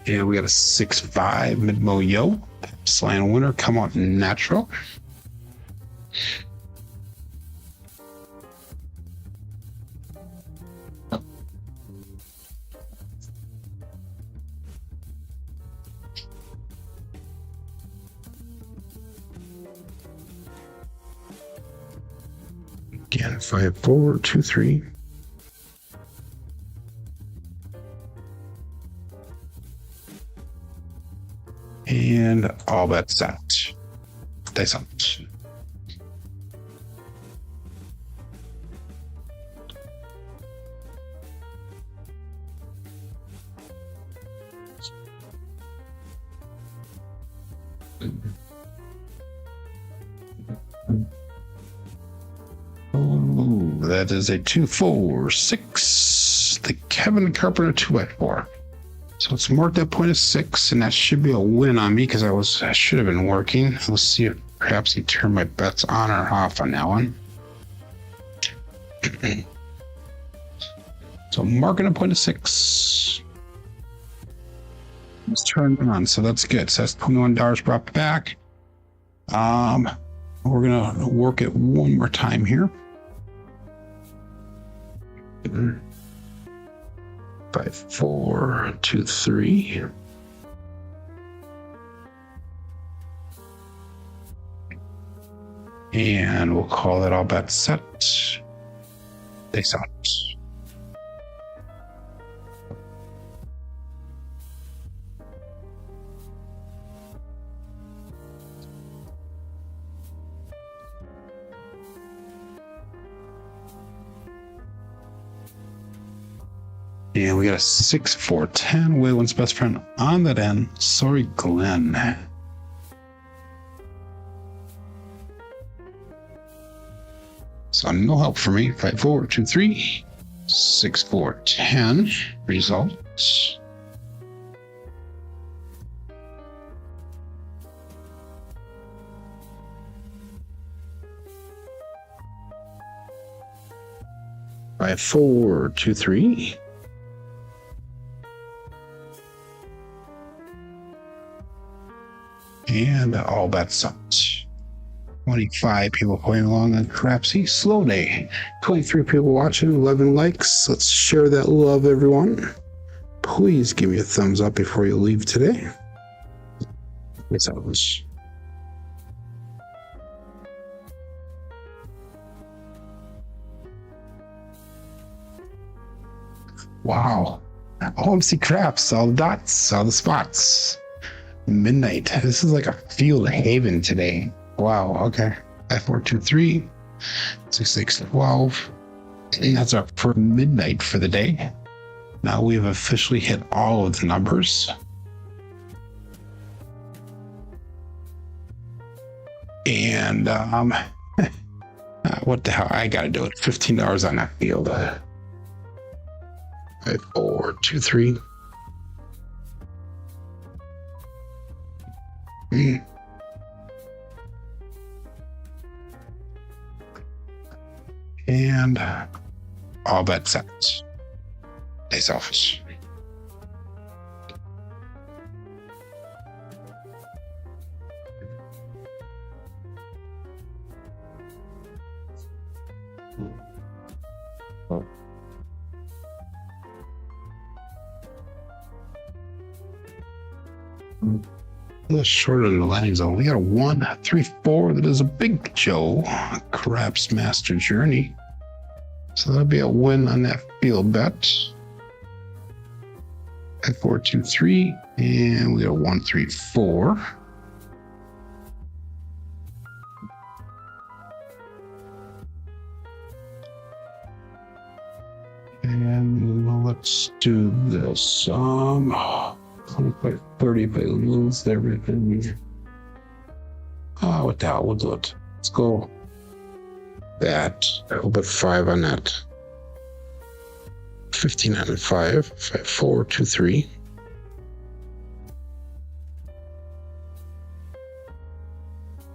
And we got a 6-5 mid-mo yo. Slant winner, come out natural. Again, 5, 4, 2, 3. And all bet set. Dice out. Oh, that is a 2, 4, 6. The Kevin Carpenter 2x4. So let's mark that point of 6, and that should be a win on me because I should have been working. Let's see if perhaps he turned my bets on or off on that one. So marking a point of 6. Let's turn it on. So that's good. So that's $21 brought back. We're gonna work it one more time here. 5, 4, 2, 3. And we'll call it all bets set. Face out. And we got a 6, 4, 10. Waylon's best friend on that end. Sorry, Glenn. So no help for me. 5, 4, 2, 3. 6, 4, 10. Results. Five, 4, 2, 3. And all bets up. 25 people playing along on Crapsee. Slow day. 23 people watching, 11 likes. Let's share that love, everyone. Please give me a thumbs up before you leave today. It's out. Wow. OMC craps, all the dots, all the spots. Midnight. This is like a field haven today. Wow, okay. 5, 4, 2, 3. 6, 6, 12. And that's our for midnight for the day. Now we've officially hit all of the numbers. And what the hell? I gotta do it. $15 on that field. 5, 4, 2, 3. And all bets set. Days office. A little shorter than the landing zone. We got a 1, 3, 4. That is a Big Joe Craps Master Journey. So that'll be a win on that field bet. 5, 4, 2, 3. And we got a 1, 3, 4. And let's do this. 25, 30 if I lose everything. Oh, what the hell? We'll do it. Let's go. That. I'll bet 5 on that. 15 out of 5. 5, 4, 2, 3.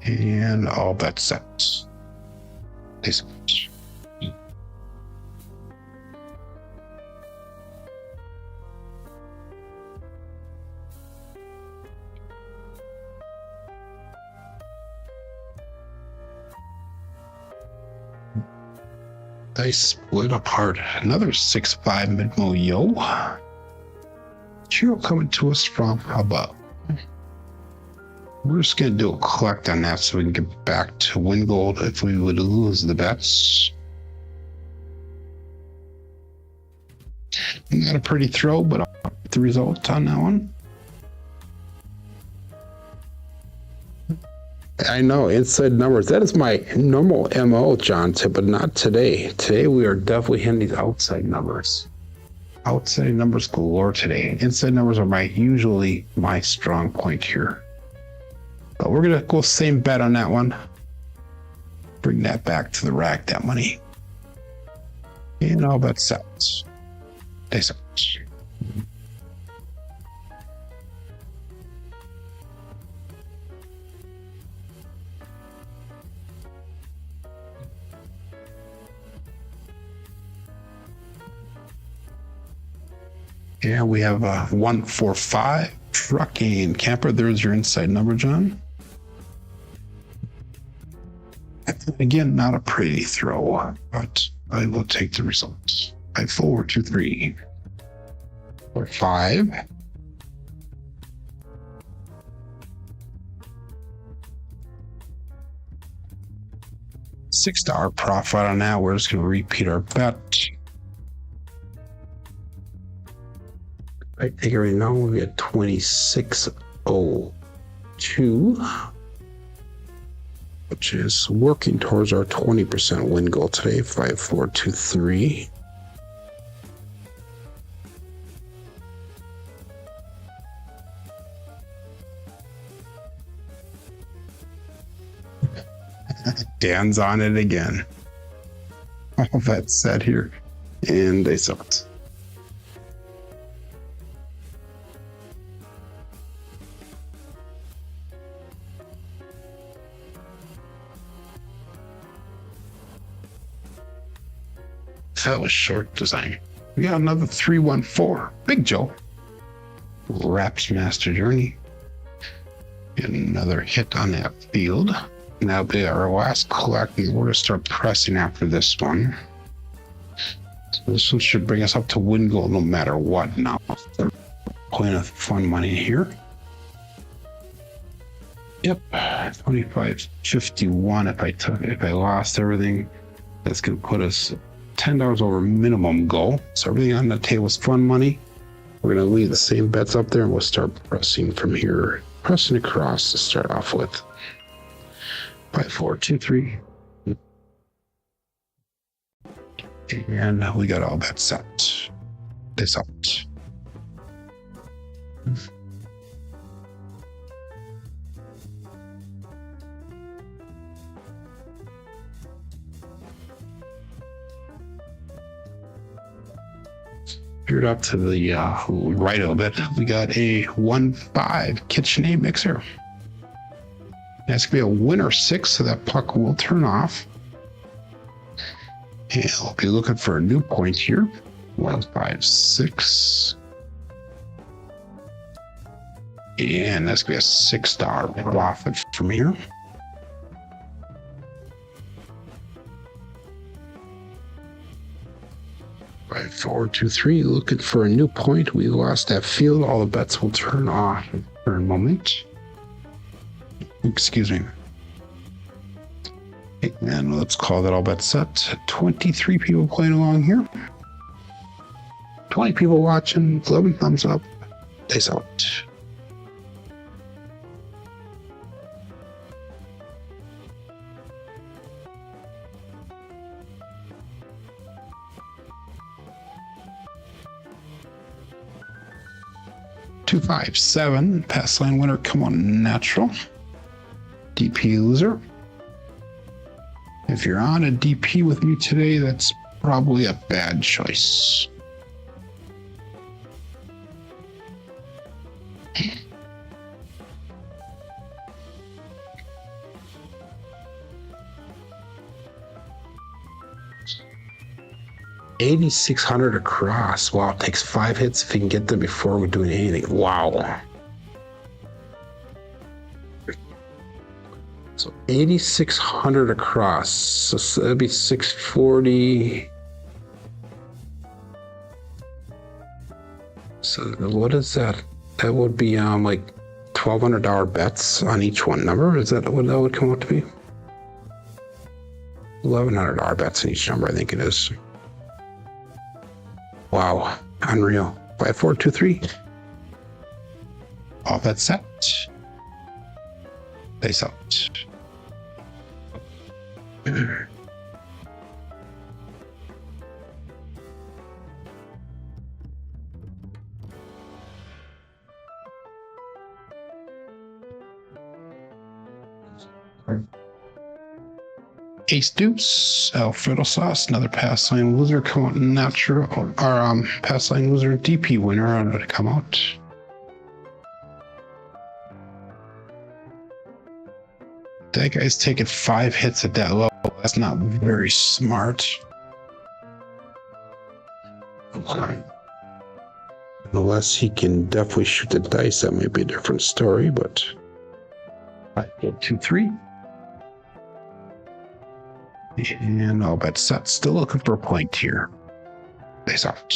And all bets set. Nice. They split apart. Another 6-5 mid-mo yo. Chiro coming to us from how about? We're just gonna do a collect on that so we can get back to win gold if we would lose the bets. Not a pretty throw, but I'll get the result on that one. I know, inside numbers. That is my normal MO, John, but not today. Today we are definitely hitting these outside numbers. Outside numbers galore today. Inside numbers are usually my strong point here. But we're gonna go same bet on that one. Bring that back to the rack, that money. And all bets set. They set. Yeah, we have 145 trucking camper. There's your inside number, John. Again, not a pretty throw, but I will take the results. 5, 4, 2, 3. Or 5. $6 profit on that. We're just going to repeat our bet. I think right now we at 26.02, which is working towards our 20% win goal today. 5, 4, 2, 3. Dan's on it again. All that said here, and they sucked. That was short design. We got another 314. Big Joe. Raps Master Journey. Get another hit on that field. And that'll be our last collecting. We're going to start pressing after this one. So this one should bring us up to win goal no matter what now. Playing a fun money here. Yep, 25.51 if I lost everything. That's going to put us $10 over minimum goal. So everything on the table is fun money. We're going to leave the same bets up there and we'll start pressing from here. Pressing across to start off with. 5, 4, 2, 3. And we got all that set. This out. Veered up to the right a little bit. We got a 1-5 KitchenAid mixer. That's going to be a winner 6, so that puck will turn off. And I'll be looking for a new point here. 1, 5, 6. And that's going to be a $6 profit from here. Five, 4, 2, 3. Looking for a new point. We lost that field. All the bets will turn off for a moment. Excuse me. And let's call that all bets set. 23 people playing along here. 20 people watching. 11 thumbs up. Days out. Two, 5, 7. Pass line winner. Come on, natural. DP loser. If you're on a DP with me today, that's probably a bad choice. $8,600 across. Wow, it takes 5 hits if you can get them before we're doing anything. Wow. So 8,600 across. So that'd be 640. So what is that? That would be like $1,200 bets on each one number. Is that what that would come out to be? $1,100 bets on each number, I think it is. Wow, unreal. 5, 4, 2, 3. All bets set. Face out. Ace deuce, Alfredo sauce, another pass line loser come out natural, or pass line loser DP winner to come out. That guy's taking 5 hits at that level. That's not very smart. Unless he can definitely shoot the dice, that might be a different story, but 5, 4, 2, 3. And all bets set. Still looking for a point here. Face out.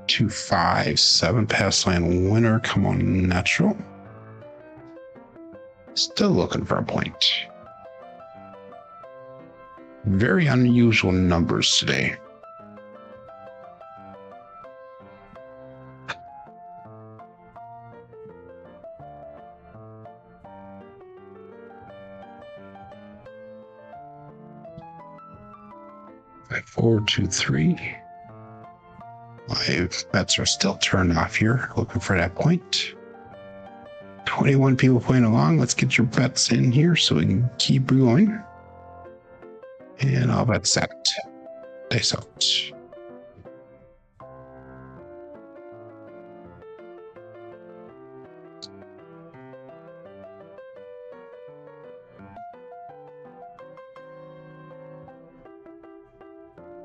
257 pass line winner. Come on, natural. Still looking for a point. Very unusual numbers today. Five, 4, 2, 3. My bets are still turned off here. Looking for that point. 21 people playing along. Let's get your bets in here so we can keep going. And all bets set. Face out.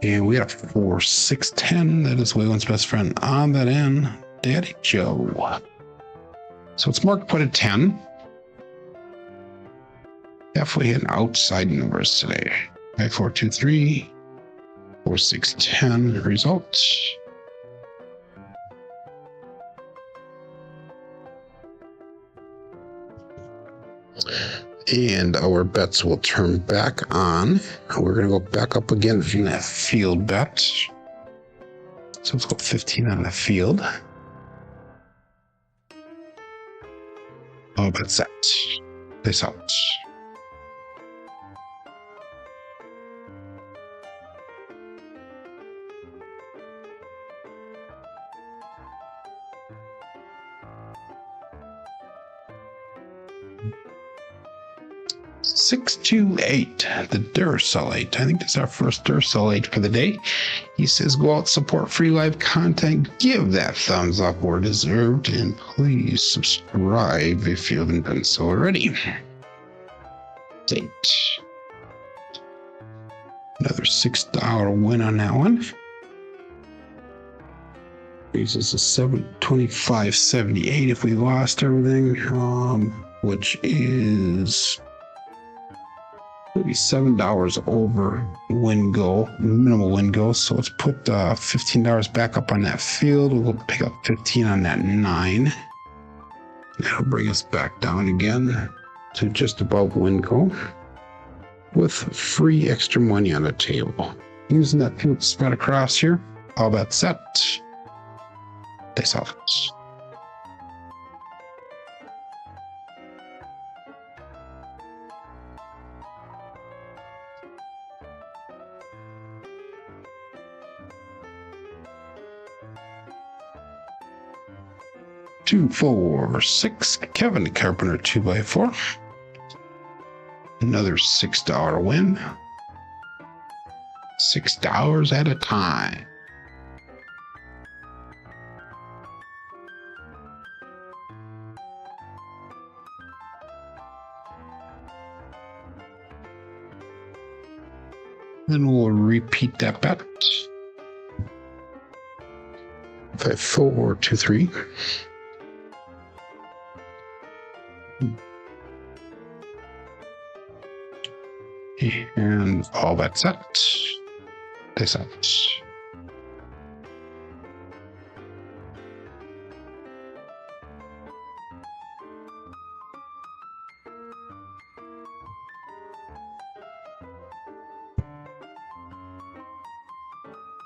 And we got a 4, 6, 10. That is Waylon's best friend on that end, Daddy Joe. So it's marked put at 10. Definitely hitting outside numbers today. 5, 4, 2, 3. 4, 6, 10. Results. And our bets will turn back on. We're going to go back up again in that field bet. So let's go 15 on the field. All bets set. Face out. Six, 2, 8. The Duracell 8. I think that's our first Duracell 8 for the day. He says, go out, support free live content, give that thumbs up where deserved, and please subscribe if you haven't done so already. 8. Another $6 win on that one. Raises a 725.78 if we lost everything, which is maybe $7 over win goal, minimal win goal. So let's put $15 back up on that field. We'll pick up 15 on that 9. That'll bring us back down again to just above win goal with free extra money on the table. Using that field spread across here. All that set. Face out. 2, 4, 6. Kevin Carpenter 2x4. Another $6 win. $6 at a time. Then we'll repeat that bet. 5, 4, 2, 3. And all that set. Face out.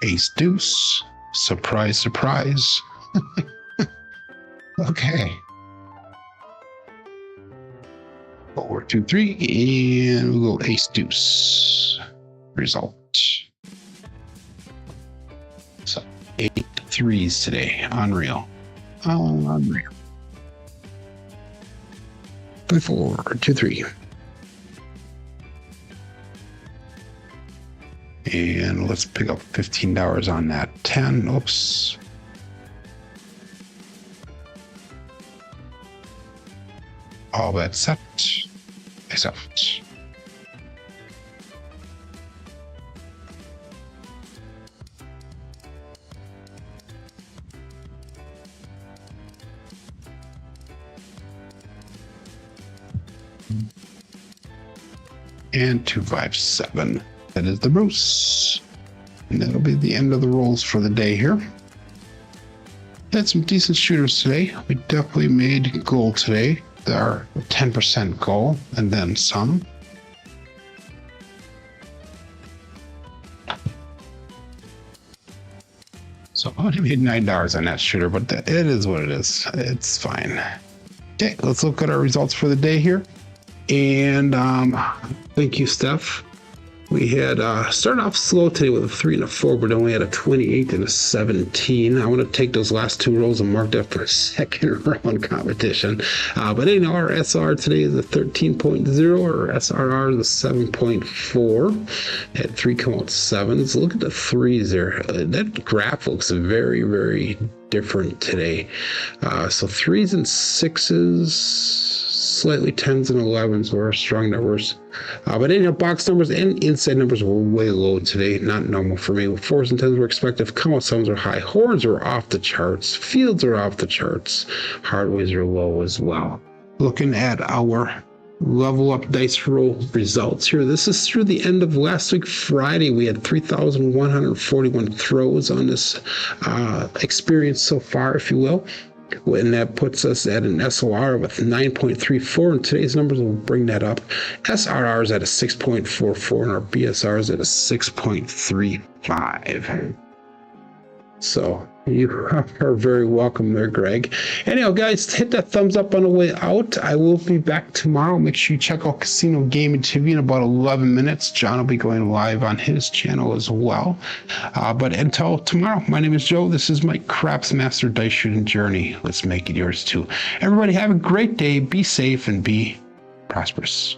Ace deuce. Surprise, surprise. Okay. 4, 2, 3, and we'll go ace deuce. Result. So 8 threes today. Unreal. Unreal. 4, 2, 3. And let's pick up $15 on that 10. Oops. All that set. Face out. And 257. That is the Bruce. And that'll be the end of the rolls for the day here. Had some decent shooters today. We definitely made gold today. Our 10% goal and then some. So I only made $9 on that shooter, but it is what it is. It's fine. Okay, let's look at our results for the day here. And thank you, Steph. We had started off slow today with a 3 and a 4, but then we had a 28 and a 17. I want to take those last two rolls and mark that for a second round competition. But anyhow, our SR today is a 13.0. Our SRR is a 7.4. Had 3 come out 7s. Look at the 3s there. That graph looks very, very different today. So 3s and 6s. Slightly 10s and 11s were strong numbers. But anyhow, box numbers and inside numbers were way low today. Not normal for me. 4s and 10s were expected. Come out 7s were high. Horns were off the charts. Fields are off the charts. Hardways are low as well. Looking at our level up dice roll results here. This is through the end of last week, Friday. We had 3,141 throws on this experience so far, if you will. And that puts us at an SOR of a 9.34, and today's numbers will bring that up. SRR is at a 6.44, and our BSR is at a 6.35. So you are very welcome there, Greg. Anyhow, guys, hit that thumbs up on the way out. I will be back tomorrow. Make sure you check out Casino Gaming TV in about 11 minutes. John will be going live on his channel as well. But until tomorrow, my name is Joe. This is my Craps Master Dice Shooting Journey. Let's make it yours too. Everybody have a great day. Be safe and be prosperous.